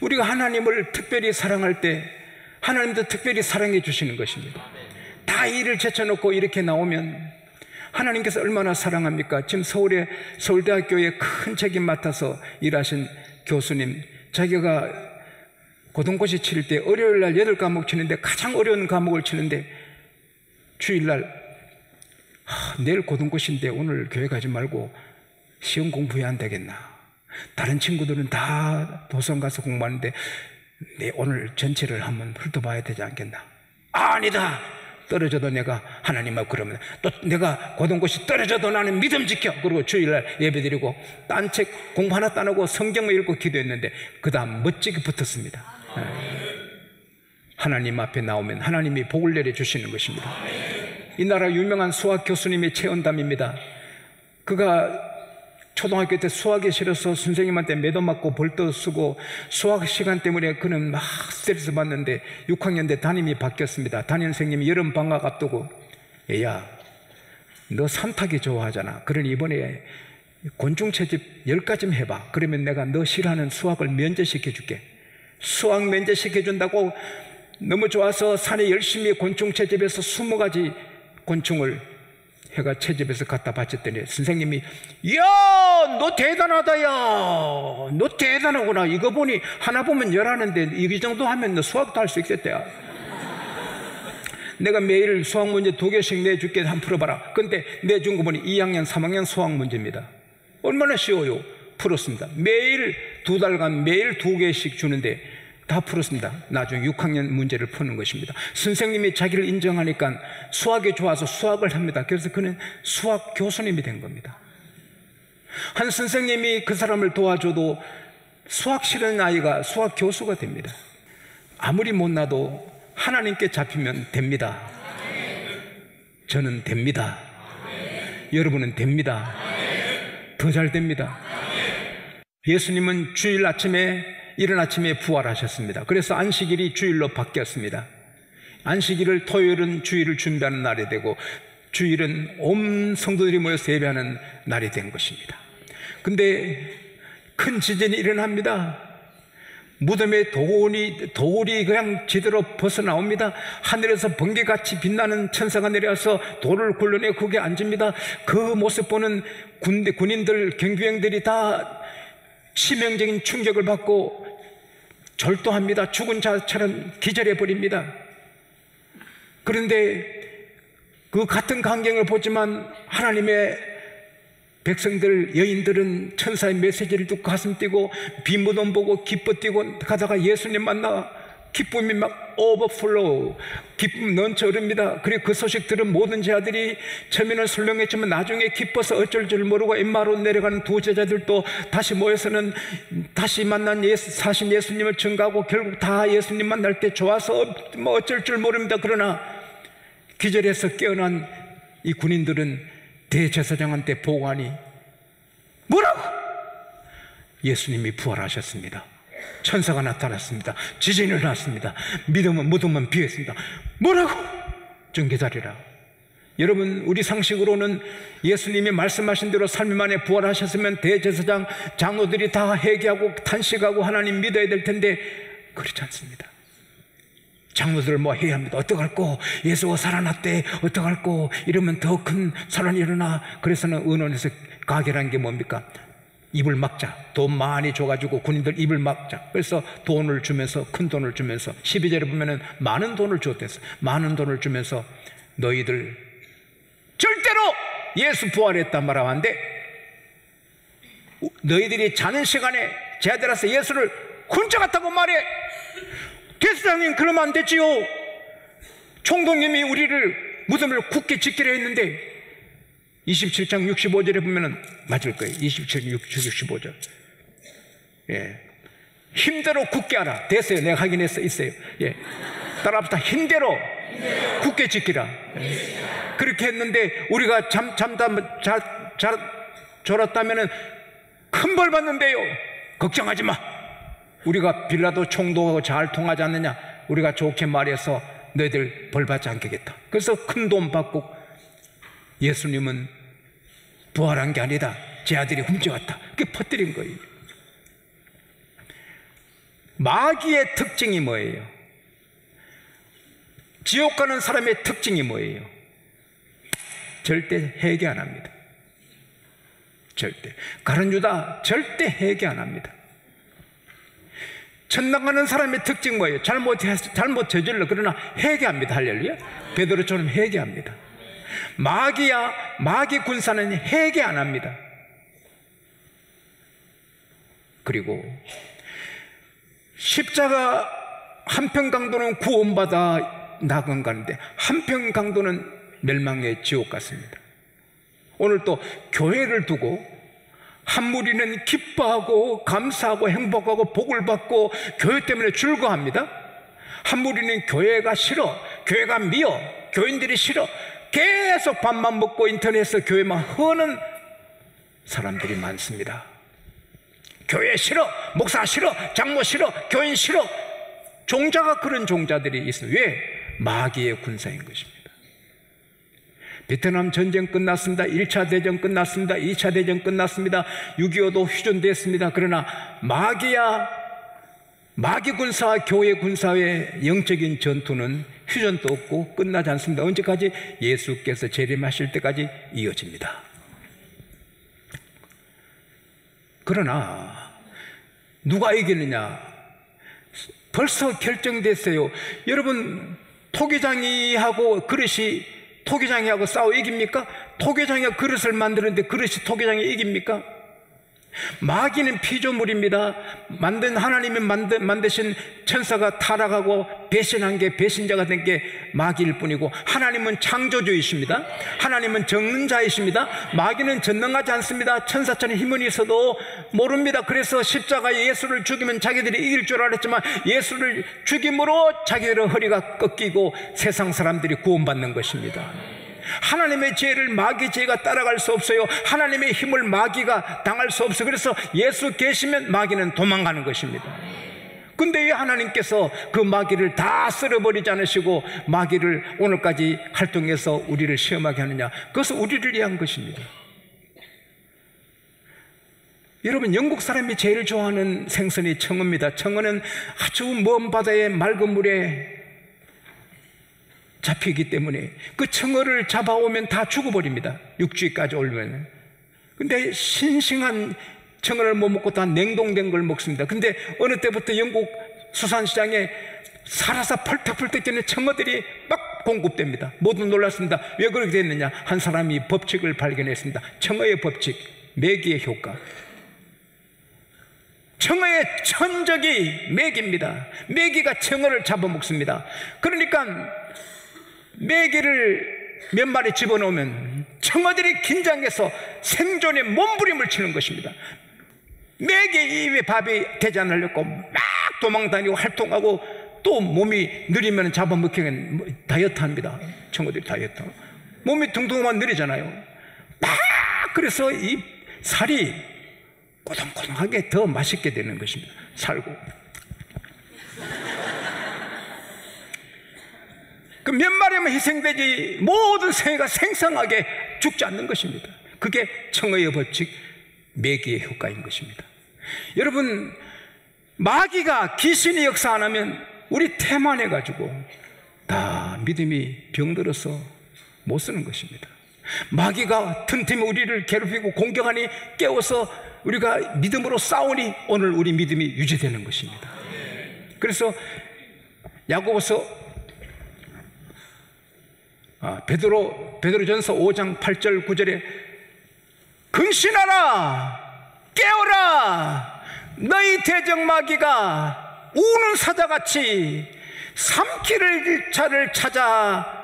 우리가 하나님을 특별히 사랑할 때 하나님도 특별히 사랑해 주시는 것입니다. 다 일을 제쳐놓고 이렇게 나오면 하나님께서 얼마나 사랑합니까? 지금 서울대학교에 큰 책임 맡아서 일하신 교수님, 자기가 고등고시 치를 때 월요일날 8과목 치는데 가장 어려운 과목을 치는데 주일날 내일 고등고시인데 오늘 교회 가지 말고 시험 공부해야 안 되겠나? 다른 친구들은 다 도서관 가서 공부하는데 오늘 전체를 한번 훑어봐야 되지 않겠나? 아니다! 떨어져도 내가 하나님 앞 그러면 또 내가 고등고시 떨어져도 나는 믿음 지켜. 그리고 주일날 예배드리고 딴 책 공부 하나 따놓고 성경을 읽고 기도했는데 그 다음 멋지게 붙었습니다. 하나님 앞에 나오면 하나님이 복을 내려주시는 것입니다. 이 나라 유명한 수학 교수님이 최은담입니다. 그가 초등학교 때 수학이 싫어서 선생님한테 매도 맞고 벌도 쓰고 수학 시간 때문에 그는 막 스트레스 받는데 6학년 때 담임이 바뀌었습니다. 담임 선생님이 여름 방학 앞두고 얘야 너 산타기 좋아하잖아. 그러니 이번에 곤충 채집 10가지만 해봐. 그러면 내가 너 싫어하는 수학을 면제시켜 줄게. 수학 면제시켜 준다고 너무 좋아서 산에 열심히 곤충 채집해서 20가지 곤충을 해가 채집해서 갖다 바쳤더니 선생님이 야, 너 대단하다. 야, 너 대단하구나. 이거 보니 하나 보면 열하는데 이 정도 하면 너 수학도 할 수 있겠다. 내가 매일 수학 문제 2개씩 내줄게. 한번 풀어봐라. 근데 내준 거 보니 2학년 3학년 수학 문제입니다. 얼마나 쉬워요. 풀었습니다. 매일 2달간 매일 2개씩 주는데 다 풀었습니다. 나중에 6학년 문제를 푸는 것입니다. 선생님이 자기를 인정하니까 수학이 좋아서 수학을 합니다. 그래서 그는 수학 교수님이 된 겁니다. 한 선생님이 그 사람을 도와줘도 수학 싫은 아이가 수학 교수가 됩니다. 아무리 못나도 하나님께 잡히면 됩니다. 저는 됩니다. 여러분은 됩니다. 더 잘 됩니다. 예수님은 주일 아침에 이른 아침에 부활하셨습니다. 그래서 안식일이 주일로 바뀌었습니다. 안식일을 토요일은 주일을 준비하는 날이 되고 주일은 온 성도들이 모여서 예배하는 날이 된 것입니다. 근데 큰 지진이 일어납니다. 무덤에 돌이 그냥 제대로 벗어나옵니다. 하늘에서 번개같이 빛나는 천사가 내려와서 돌을 굴러내 거기에 앉습니다. 그 모습 보는 군인들, 경비병들이 다 치명적인 충격을 받고 절도합니다. 죽은 자처럼 기절해 버립니다. 그런데 그 같은 광경을 보지만 하나님의 백성들, 여인들은 천사의 메시지를 듣고 가슴 뛰고 빈무덤 보고 기뻐 뛰고 가다가 예수님 만나 기쁨이 막 오버플로우, 기쁨 넘쳐 흐릅니다. 그리고 그 소식 들은 모든 제자들이 처음에는 설렁했지만 나중에 기뻐서 어쩔 줄 모르고 엠마로 내려가는 두 제자들도 다시 모여서는 다시 만난 사신 예수님을 증거하고 결국 다 예수님 만날 때 좋아서 뭐 어쩔 줄 모릅니다. 그러나 기절해서 깨어난 이 군인들은 대제사장한테 보고하니 뭐라고? 예수님이 부활하셨습니다. 천사가 나타났습니다. 지진이 일어났습니다. 무덤은 비었습니다. 뭐라고? 좀 기다리라. 여러분, 우리 상식으로는 예수님이 말씀하신 대로 3일 만에 부활하셨으면 대제사장, 장로들이 다 회개하고 탄식하고 하나님 믿어야 될 텐데 그렇지 않습니다. 장로들 뭐 해야 합니다. 어떡할꼬? 예수가 살아났대. 어떡할꼬? 이러면 더 큰 사란이 일어나. 그래서는 의논에서 가결한 게 뭡니까? 입을 막자. 돈 많이 줘가지고 군인들 입을 막자. 그래서 돈을 주면서, 큰 돈을 주면서 12절에 보면은 많은 돈을 줬댔어. 많은 돈을 주면서 너희들 절대로 예수 부활했단 말하면 안 돼. 너희들이 자는 시간에 제자들아서 예수를 훔쳐갔다고 말해. 대사장님 그러면 안 되지요. 총독님이 우리를 무덤을 굳게 지키려 했는데 27장 65절에 보면은 맞을 거예요. 27장 65절. 예. 힘대로 굳게 하라. 됐어요. 내가 확인했어. 있어요. 예. 따라합시다. 힘대로 굳게 지키라. 그렇게 했는데 우리가 졸았다면은 큰 벌 받는데요. 걱정하지 마. 우리가 빌라도 총독하고 잘 통하지 않느냐. 우리가 좋게 말해서 너희들 벌 받지 않겠다. 그래서 큰 돈 받고 예수님은 부활한 게 아니다. 제 아들이 훔쳐갔다. 그게 퍼뜨린 거예요. 마귀의 특징이 뭐예요? 지옥 가는 사람의 특징이 뭐예요? 절대 회개 안 합니다. 절대. 가룟 유다 절대 회개 안 합니다. 천당 가는 사람의 특징 뭐예요? 잘못 저질러 그러나 회개합니다. 할렐루야. 베드로처럼 회개합니다. 마귀 군사는 회개 안 합니다. 그리고 십자가 한편 강도는 구원받아 낙원 가는데 한편 강도는 멸망의 지옥 같습니다. 오늘 또 교회를 두고 한 무리는 기뻐하고 감사하고 행복하고 복을 받고 교회 때문에 즐거워합니다. 한 무리는 교회가 싫어, 교회가 미워, 교인들이 싫어, 계속 밥만 먹고 인터넷에서 교회만 허는 사람들이 많습니다. 교회 싫어, 목사 싫어, 장모 싫어, 교인 싫어. 종자가 그런 종자들이 있어요. 왜? 마귀의 군사인 것입니다. 베트남 전쟁 끝났습니다. 1차 대전 끝났습니다. 2차 대전 끝났습니다. 6.25도 휴전됐습니다. 그러나 마귀 군사와 교회 군사의 영적인 전투는 휴전도 없고 끝나지 않습니다. 언제까지? 예수께서 재림하실 때까지 이어집니다. 그러나 누가 이기느냐? 벌써 결정됐어요. 여러분, 토기장이하고 싸워 이깁니까? 토기장이가 그릇을 만드는데 그릇이 토기장이 이깁니까? 마귀는 피조물입니다. 하나님이 만드신 천사가 타락하고 배신한 게, 배신자가 된 게 마귀일 뿐이고, 하나님은 창조주이십니다. 하나님은 적는 자이십니다. 마귀는 전능하지 않습니다. 천사처럼 힘은 있어도 모릅니다. 그래서 십자가에 예수를 죽이면 자기들이 이길 줄 알았지만 예수를 죽임으로 자기들의 허리가 꺾이고 세상 사람들이 구원받는 것입니다. 하나님의 지혜를 마귀 지혜가 따라갈 수 없어요. 하나님의 힘을 마귀가 당할 수 없어요. 그래서 예수 계시면 마귀는 도망가는 것입니다. 근데 왜 하나님께서 그 마귀를 다 쓸어버리지 않으시고 마귀를 오늘까지 활동해서 우리를 시험하게 하느냐? 그것은 우리를 위한 것입니다. 여러분, 영국 사람이 제일 좋아하는 생선이 청어입니다. 청어는 아주 먼 바다의 맑은 물에 잡히기 때문에 그 청어를 잡아오면 다 죽어버립니다. 육지까지 올면. 근데 싱싱한 청어를 못 먹고 다 냉동된 걸 먹습니다. 근데 어느 때부터 영국 수산시장에 살아서 펄떡펄떡 뛰는 청어들이 막 공급됩니다. 모두 놀랐습니다. 왜 그렇게 됐느냐? 한 사람이 법칙을 발견했습니다. 청어의 법칙, 매기의 효과. 청어의 천적이 매기입니다. 매기가 청어를 잡아먹습니다. 그러니까 매기를 몇 마리 집어넣으면 청어들이 긴장해서 생존의 몸부림을 치는 것입니다. 매기 입에 밥이 되지 않으려고 막 도망다니고 활동하고 또 몸이 느리면 잡아먹히면 다이어트합니다. 청어들이 다이어트. 몸이 둥둥하면 느리잖아요. 막 그래서 이 살이 꼬동꼬동하게 더 맛있게 되는 것입니다. 살고. 그 몇 마리만 희생되지 모든 생애가 생생하게 죽지 않는 것입니다. 그게 청어의 법칙, 매기의 효과인 것입니다. 여러분, 마귀가 귀신이 역사 안 하면 우리 태만해가지고 다 믿음이 병들어서 못 쓰는 것입니다. 마귀가 틈틈이 우리를 괴롭히고 공격하니 깨워서 우리가 믿음으로 싸우니 오늘 우리 믿음이 유지되는 것입니다. 그래서 야고보서 베드로전서 5장 8절 9절에 근신하라, 깨어라, 너희 대적마귀가 우는 사자같이 삼키를 자를 찾아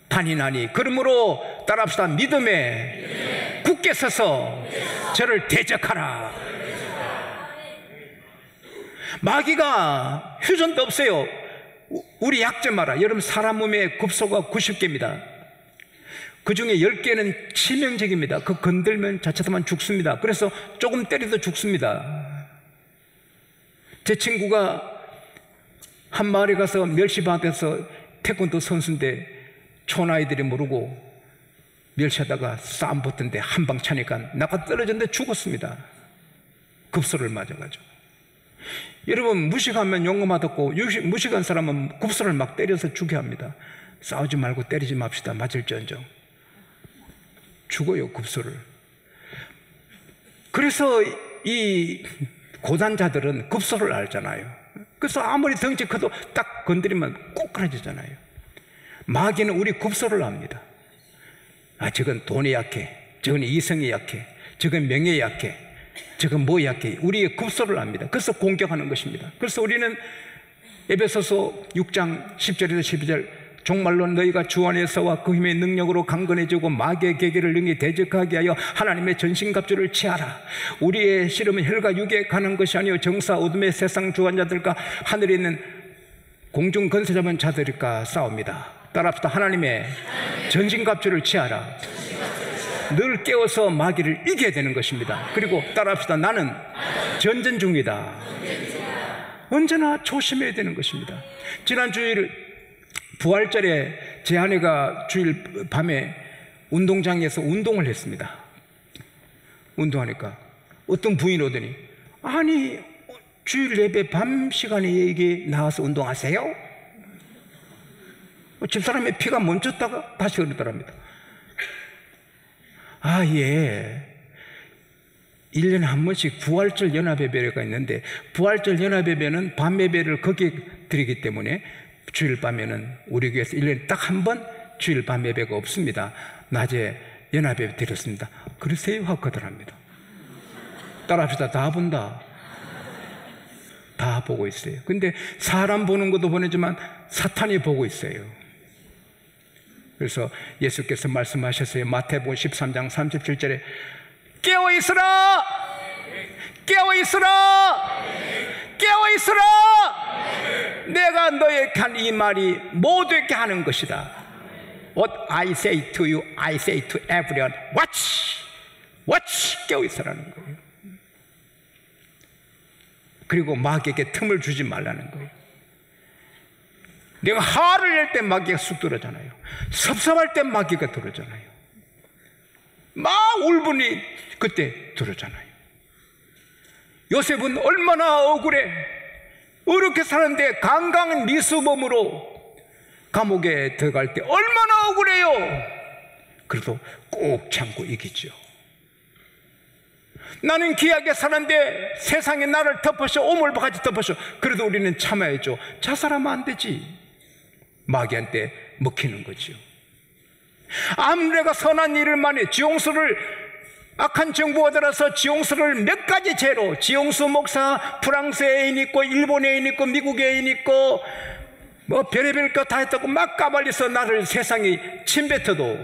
다니나니. 그러므로 따라합시다. 믿음에 굳게 서서 저를 대적하라. 마귀가 휴전도 없어요. 우리 약점 알아. 여러분, 사람 몸의 굽소가 90개입니다. 그 중에 10개는 치명적입니다. 그 건들면 자칫하면 죽습니다. 그래서 조금 때려도 죽습니다. 제 친구가 한 마을에 가서 멸시받아서 태권도 선수인데 촌아이들이 모르고 멸시하다가 싸움 붙던데 한 방 차니까 나가 떨어졌는데 죽었습니다. 급소를 맞아가지고. 여러분, 무식하면 용감하다고, 무식한 사람은 굽소를 막 때려서 죽게 합니다. 싸우지 말고 때리지 맙시다. 맞을지언정. 죽어요, 굽소를. 그래서 이 고단자들은 급소를 알잖아요. 그래서 아무리 덩치 커도 딱 건드리면 꼭 끊어지잖아요. 마귀는 우리 급소를 압니다. 아, 저건 돈이 약해, 저건 이성이 약해, 저건 명예에 약해, 저건 뭐 약해. 우리의 급소를 압니다. 그래서 공격하는 것입니다. 그래서 우리는 에베소서 6장 10절에서 12절, 정말로 너희가 주 안에서와 그 힘의 능력으로 강건해지고 마귀의 계계를 능히 대적하게 하여 하나님의 전신갑주를 취하라. 우리의 씨름은 혈과 육에 가는 것이 아니요 정사 어둠의 세상 주관자들과 하늘에 있는 공중 권세 잡은 자들과 싸웁니다. 따라합시다. 하나님의 전신갑주를 취하라. 늘 깨워서 마귀를 이겨야 되는 것입니다. 그리고 따라합시다. 나는 전전 중이다. 언제나 조심해야 되는 것입니다. 지난 주일 부활절에 제 아내가 주일 밤에 운동장에서 운동을 했습니다. 운동하니까 어떤 부인이 오더니, 아니 주일 예배 밤 시간에 여기 나와서 운동하세요? 집사람의 피가 멈췄다가 다시 그러더랍니다. 아, 예. 1년에 한 번씩 부활절 연합예배가 있는데, 부활절 연합예배는 밤 예배를 거기에 드리기 때문에 주일 밤에는 우리 교회에서 1년에 딱 한 번 주일 밤 예배가 없습니다. 낮에 연합예배 드렸습니다. 그러세요? 하고 거절합니다. 따라합시다. 다 본다. 다 보고 있어요. 근데 사람 보는 것도 보내지만 사탄이 보고 있어요. 그래서 예수께서 말씀하셨어요. 마태복음 13장 37절에 깨어있으라! 깨어있으라! 깨어있으라! 내가 너에게 한 이 말이 모두에게 하는 것이다. What I say to you, I say to everyone. Watch! Watch! 깨어있으라는 거예요. 그리고 마귀에게 틈을 주지 말라는 거예요. 내가 화를 낼 때 마귀가 쑥 들어오잖아요. 섭섭할 때 마귀가 들어오잖아요. 막 울분이 그때 들어오잖아요. 요셉은 얼마나 억울해. 어렵게 사는데 강간 미수범으로 감옥에 들어갈 때 얼마나 억울해요. 그래도 꼭 참고 이기죠. 나는 귀하게 사는데 세상에 나를 덮으셔, 오물바가지 덮으셔. 그래도 우리는 참아야죠. 자살하면 안 되지. 마귀한테 먹히는 거죠. 아무래가 선한 일을 만해 지용수를, 악한 정부가 들어서 지용수를 몇 가지 죄로, 지용수 목사 프랑스에 애인 있고 일본에 애인 있고 미국에 애인 있고 뭐 별의별 거 다 했다고 막 까발려서 나를 세상에 침뱉어도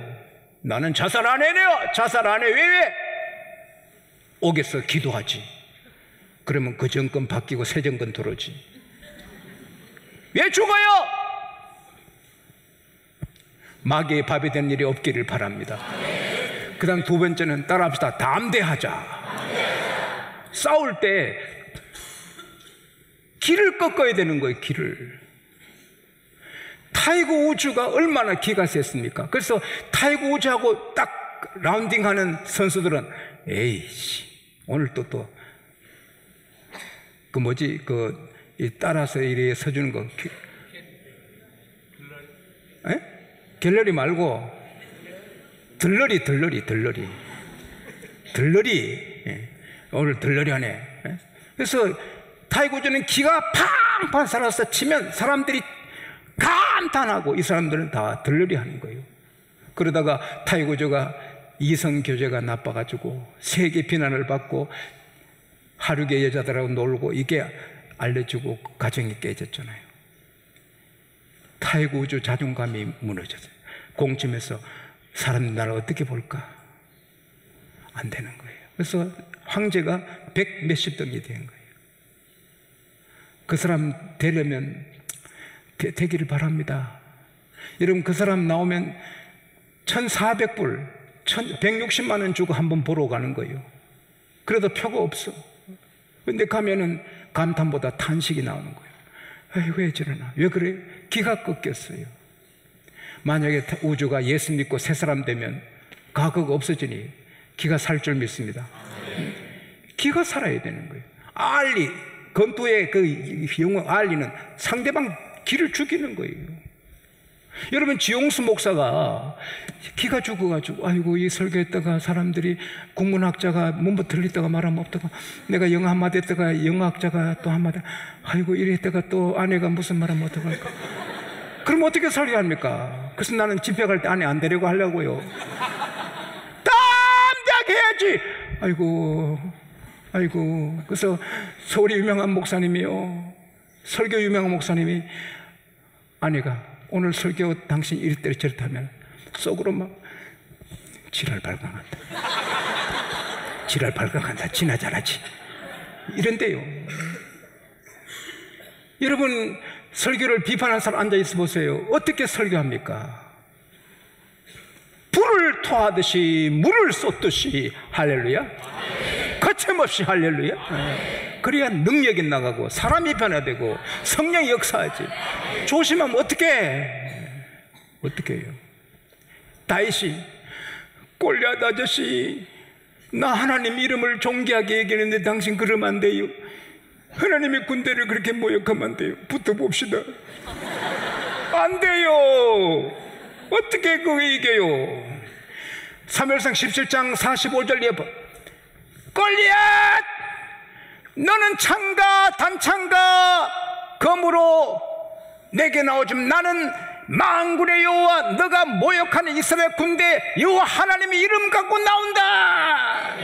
나는 자살 안 해요. 자살 안 해. 왜? 옥에서 기도하지. 그러면 그 정권 바뀌고 새 정권 들어오지. 왜 죽어요? 마귀의 밥이 된 일이 없기를 바랍니다. 그 다음 두 번째는 따라합시다. 담대하자. 싸울 때 길을 꺾어야 되는 거예요. 길을. 타이거 우즈가 얼마나 기가 셌습니까? 그래서 타이거 우즈하고 딱 라운딩하는 선수들은 에이씨 오늘 또 그 뭐지 따라서 이래 서주는 거 갤러리 말고 들러리 오늘 들러리 하네. 그래서 타이거 우즈는 기가 팡팡 살아서 치면 사람들이 감탄하고 이 사람들은 다 들러리 하는 거예요. 그러다가 타이거 우즈가 이성 교제가 나빠가지고 세계 비난을 받고 하루계 여자들하고 놀고 이게 알려지고 가정이 깨졌잖아요. 타이거 우즈 자존감이 무너졌어요. 공침에서 사람들 나를 어떻게 볼까? 안 되는 거예요. 그래서 황제가 100 몇십 등이 된 거예요. 그 사람 되려면 되기를 바랍니다. 여러분 그 사람 나오면 1,400불 160만 원 주고 한번 보러 가는 거예요. 그래도 표가 없어. 근데 가면은 감탄보다 탄식이 나오는 거예요. 에이, 왜 저러나? 왜 그래? 기가 꺾였어요. 만약에 우주가 예수 믿고 새 사람 되면 과거가 없어지니 기가 살 줄 믿습니다. 기가 살아야 되는 거예요. 알리 건투의 그 영어 알리는 상대방 기를 죽이는 거예요. 여러분, 지용수 목사가 기가 죽어가지고, 아이고, 이 설교했다가 사람들이 국문학자가 문부 틀리다가 말하면 없다가, 내가 영어 한마디 했다가 영어학자가 또 한마디, 아이고, 이랬다가 또 아내가 무슨 말하면 어떡할까. 그럼 어떻게 설교합니까? 그래서 나는 집회 갈 때 아내 안 데리고 하려고요. 담대하게 해야지. 아이고. 그래서 서울의 유명한 목사님이요, 설교 유명한 목사님이, 아내가 오늘 설교 당신 이랬다 저랬다 하면 속으로 막 지랄 발광한다. 지랄 발광한다. 지나 잘하지. 이런데요. 여러분, 설교를 비판하는 사람 앉아있어 보세요. 어떻게 설교합니까? 불을 토하듯이 물을 쏟듯이 할렐루야. 거침없이 할렐루야. 그래야 능력이 나가고 사람이 변화되고 성령이 역사하지. 조심하면 어떻게 해요? 다윗이, 골리앗 아저씨, 나 하나님 이름을 존귀하게 얘기했는데 당신 그러면 안 돼요. 하나님의 군대를 그렇게 모욕하면 안 돼요. 붙어봅시다. 안 돼요. 어떻게 그거 이겨요? 사무엘상 17장 45절 예봐. 골리앗, 너는 창과 단창과 검으로 내게 나오지만 나는 만군의 여호와, 너가 모욕하는 이스라엘 군대 여호와 하나님의 이름 갖고 나온다.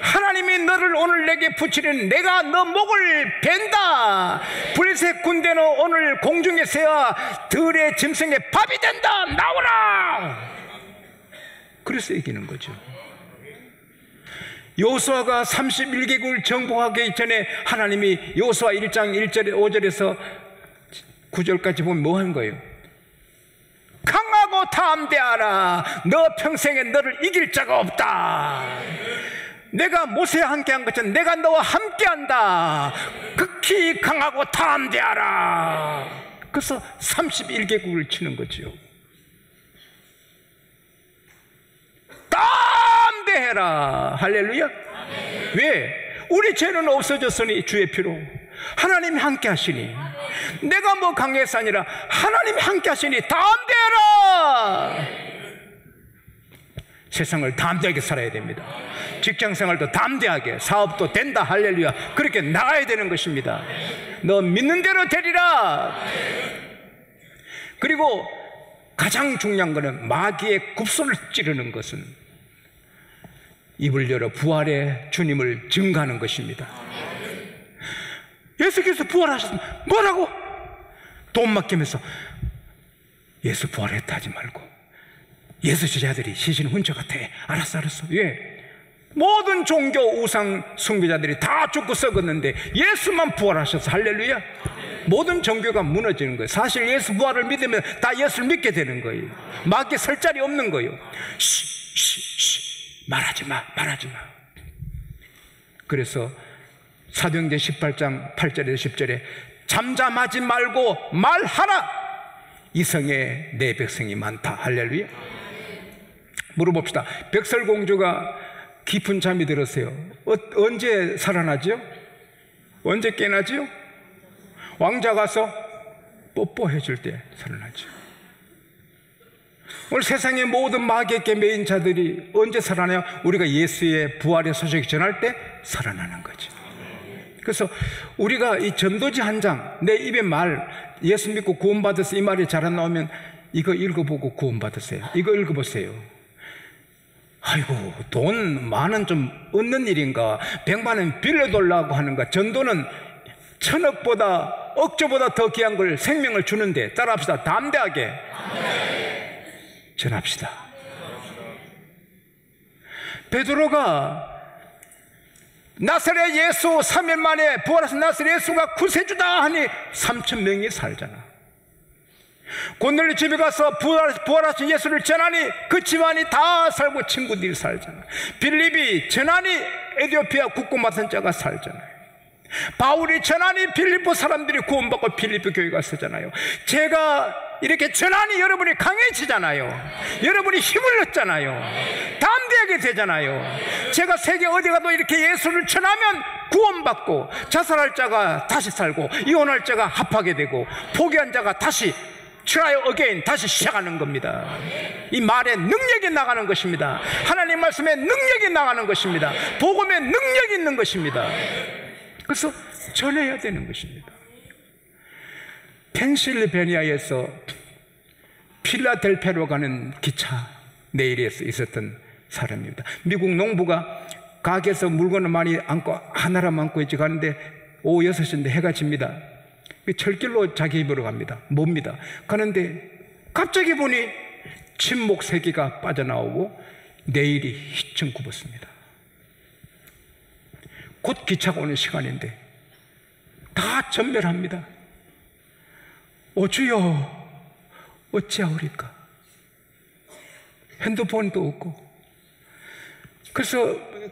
하나님이 너를 오늘 내게 붙이는 내가 너 목을 벤다. 블레셋 군대는 오늘 공중에 새어 들의 짐승의 밥이 된다. 나오라. 그래서 이기는 거죠. 여호수아가 31개국을 정복하기 전에 하나님이 여호수아 1장 1절에 5절에서 9절까지 보면 뭐 하는 거예요? 강하고 담대하라. 너 평생에 너를 이길 자가 없다. 내가 모세와 함께한 것처럼 내가 너와 함께한다. 극히 강하고 담대하라. 그래서 31개국을 치는 거죠. 담대해라. 할렐루야. 왜? 우리 죄는 없어졌으니 주의 피로 하나님이 함께 하시니, 내가 뭐 강해서 아니라 하나님이 함께 하시니 담대해라. 세상을 담대하게 살아야 됩니다. 직장생활도 담대하게, 사업도 된다. 할렐루야. 그렇게 나가야 되는 것입니다. 너 믿는 대로 되리라. 그리고 가장 중요한 것은 마귀의 굽손을 찌르는 것은 입을 열어 부활의 주님을 증거하는 것입니다. 예수께서 부활하셨습니다. 뭐라고? 돈 맡기면서 예수 부활했다 하지 말고 예수 제자들이 시신 hun처 같아. 알았어. 왜? 모든 종교 우상 숭배자들이 다 죽고 썩었는데 예수만 부활하셔서 할렐루야. 모든 종교가 무너지는 거예요. 사실 예수 부활을 믿으면 다 예수를 믿게 되는 거예요. 마귀 설 자리 없는 거예요. 말하지 마. 그래서 사도행전 18장 8절에서 10절에 잠잠하지 말고 말하라. 이 성에 내 백성이 많다. 할렐루야. 물어봅시다. 백설공주가 깊은 잠이 들었어요. 언제 살아나죠? 언제 깨나죠? 왕자 가서 뽀뽀해 줄 때 살아나죠. 오늘 세상의 모든 마귀에게 매인 자들이 언제 살아나요? 우리가 예수의 부활의 소식을 전할 때 살아나는 거죠. 그래서 우리가 이 전도지 한 장, 내 입에 말, 예수 믿고 구원받았어, 이 말이 잘 안 나오면 이거 읽어보고 구원받으세요. 이거 읽어보세요. 아이고, 돈 만원 좀 얻는 일인가? 100만 원 빌려달라고 하는가? 전도는 1000억보다, 억조보다 더 귀한 걸, 생명을 주는데 따라합시다. 담대하게 전합시다. 베드로가 나사렛 예수 3일 만에 부활하신 나사렛 예수가 구세주다 하니 3,000명이 살잖아. 고넬료 집에 가서 부활하신 예수를 전하니 그 집안이 다 살고 친구들이 살잖아. 빌립이 전하니 에티오피아 국고 맡은 자가 살잖아요. 바울이 전하니 빌립보 사람들이 구원받고 빌립보 교회가 서잖아요. 제가 이렇게 전하니 여러분이 강해지잖아요. 여러분이 힘을 얻잖아요. 담대하게 살게 되잖아요. 제가 세계 어디 가도 이렇게 예수를 전하면 구원받고, 자살할 자가 다시 살고, 이혼할 자가 합하게 되고, 포기한 자가 다시 try again, 다시 시작하는 겁니다. 이 말에 능력이 나가는 것입니다. 하나님 말씀에 능력이 나가는 것입니다. 복음에 능력이 있는 것입니다. 그래서 전해야 되는 것입니다. 펜실베니아에서 필라델피아로 가는 기차 내일에 있었던 사람입니다. 미국 농부가 가게에서 물건을 많이 안고 하나로 안고 이제 가는데 오후 6시인데 해가 집니다. 철길로 자기 집으로 갑니다. 멉니다. 가는데 갑자기 보니 침목 3개가 빠져나오고 내일이 휘청 굽었습니다. 곧 기차가 오는 시간인데 다 전멸합니다. 오 주여 어찌하오리까. 핸드폰도 없고. 그래서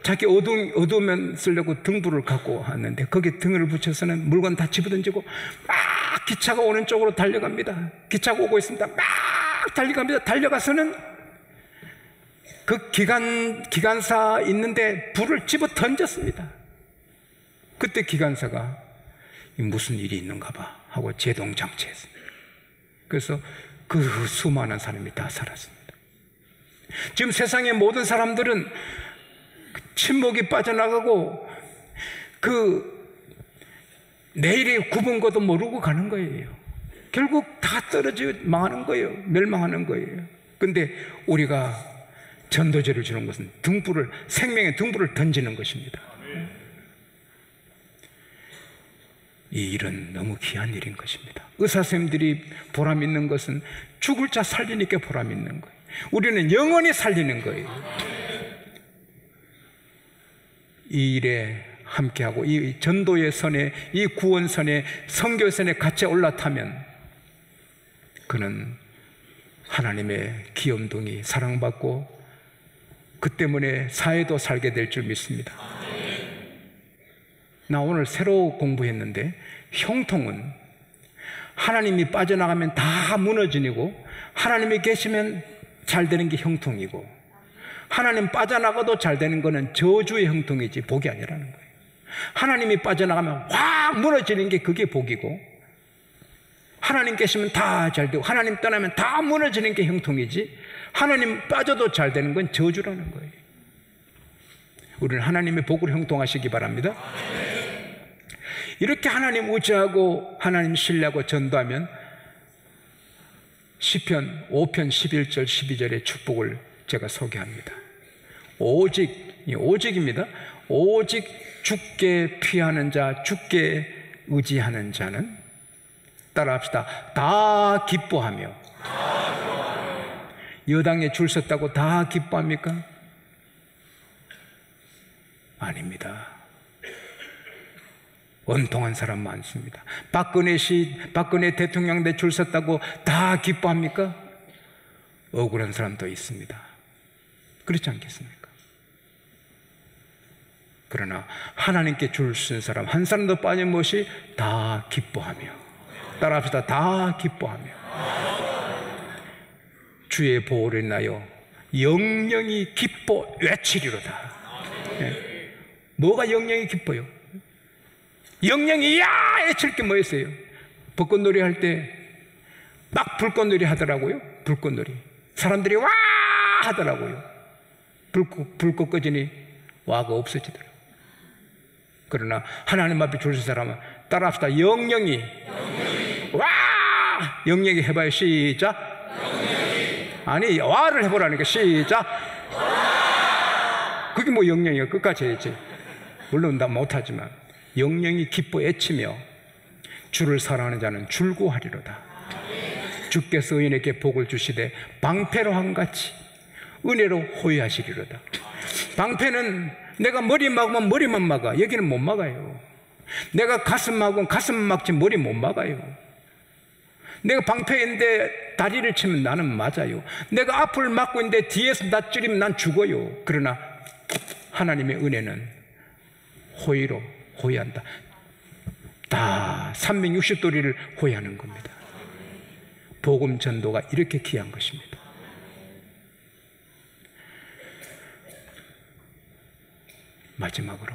자기 어두우면 쓰려고 등불을 갖고 왔는데 거기에 등을 붙여서는 물건 다 집어던지고 막 기차가 오는 쪽으로 달려갑니다. 기차가 오고 있습니다. 막 달려갑니다. 달려가서는 그 기관사 있는데 불을 집어 던졌습니다. 그때 기관사가 무슨 일이 있는가 봐 하고 제동장치했습니다. 그래서 그 수많은 사람이 다 살았습니다. 지금 세상의 모든 사람들은 침묵이 빠져나가고 내일이 굽은 것도 모르고 가는 거예요. 결국 다 떨어지고 망하는 거예요. 멸망하는 거예요. 근데 우리가 전도제를 주는 것은 생명의 등불을 던지는 것입니다. 이 일은 너무 귀한 일인 것입니다. 의사선생님들이 보람 있는 것은 죽을 자 살리니까 보람 있는 거예요. 우리는 영원히 살리는 거예요. 이 일에 함께하고 이 전도의 선에, 이 구원선에, 선교의 선에 같이 올라타면 그는 하나님의 귀염둥이 사랑받고 그 때문에 사회도 살게 될 줄 믿습니다. 나 오늘 새로 공부했는데 형통은 하나님이 빠져나가면 다 무너지고 하나님이 계시면 잘 되는 게 형통이고 하나님 빠져나가도 잘 되는 거는 저주의 형통이지 복이 아니라는 거예요. 하나님이 빠져나가면 확 무너지는 게 그게 복이고 하나님 계시면 다 잘 되고 하나님 떠나면 다 무너지는 게 형통이지 하나님 빠져도 잘 되는 건 저주라는 거예요. 우리는 하나님의 복으로 형통하시기 바랍니다. 이렇게 하나님 의지하고 하나님 신뢰하고 전도하면 시편 5편 11절 12절의 축복을 제가 소개합니다. 오직입니다. 오직 주께 피하는 자, 주께 의지하는 자는 따라합시다. 다 기뻐하며. 여당에 줄 섰다고 다 기뻐합니까? 아닙니다. 원통한 사람 많습니다. 박근혜 대통령대 줄 섰다고 다 기뻐합니까? 억울한 사람도 있습니다. 그렇지 않겠습니까? 그러나 하나님께 줄 쓴 사람 한 사람도 빠짐없이 다 기뻐하며. 따라합시다. 다 기뻐하며. 주의 보호를 인하여 영영이 기뻐 외치리로다. 네. 뭐가 영영이 기뻐요? 영영이 야 외칠 게 뭐였어요? 벚꽃놀이 할 때 막 불꽃놀이 하더라고요. 불꽃놀이 사람들이 와 하더라고요. 불꽃 꺼지니 와가 없어지더라고요. 그러나 하나님 앞에 줄 선 사람은 따라합시다. 영영이 와 영영이 해봐요. 시작. 아니 와를 해보라니까. 시작. 그게 뭐 영영이야. 끝까지 해야지. 물론 나 못하지만 영영이 기뻐 애치며 주를 사랑하는 자는 줄고하리로다. 주께서 의인에게 복을 주시되 방패로 한같이 은혜로 호위하시리로다. 방패는 내가 머리 막으면 머리만 막아. 여기는 못 막아요. 내가 가슴 막으면 가슴 막지 머리 못 막아요. 내가 방패인데 다리를 치면 나는 맞아요. 내가 앞을 막고 있는데 뒤에서 나 찌르면 난 죽어요. 그러나 하나님의 은혜는 호의로 호위한다. 다 360도리를 호위하는 겁니다. 복음 전도가 이렇게 귀한 것입니다. 마지막으로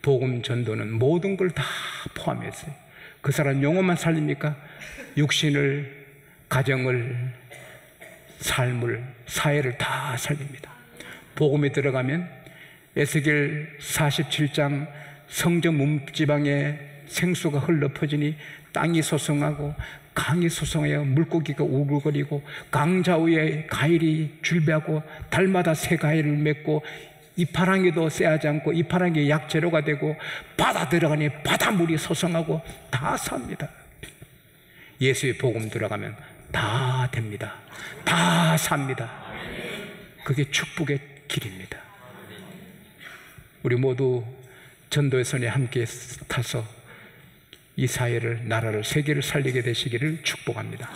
복음 전도는 모든 걸 다 포함했어요. 그 사람 영혼만 살립니까? 육신을, 가정을, 삶을, 사회를 다 살립니다. 복음이 들어가면 에스겔 47장 성전 문지방에 생수가 흘러 퍼지니 땅이 소성하고 강이 소성하여 물고기가 우글거리고 강좌우에 가일이 줄배하고 달마다 새 가일을 맺고 이파랑이도 쎄하지 않고 이파랑이 약재료가 되고 바다 들어가니 바닷물이 소성하고 다 삽니다. 예수의 복음 들어가면 다 됩니다. 다 삽니다. 그게 축복의 길입니다. 우리 모두 전도의 선에 함께 타서 이 사회를, 나라를, 세계를 살리게 되시기를 축복합니다.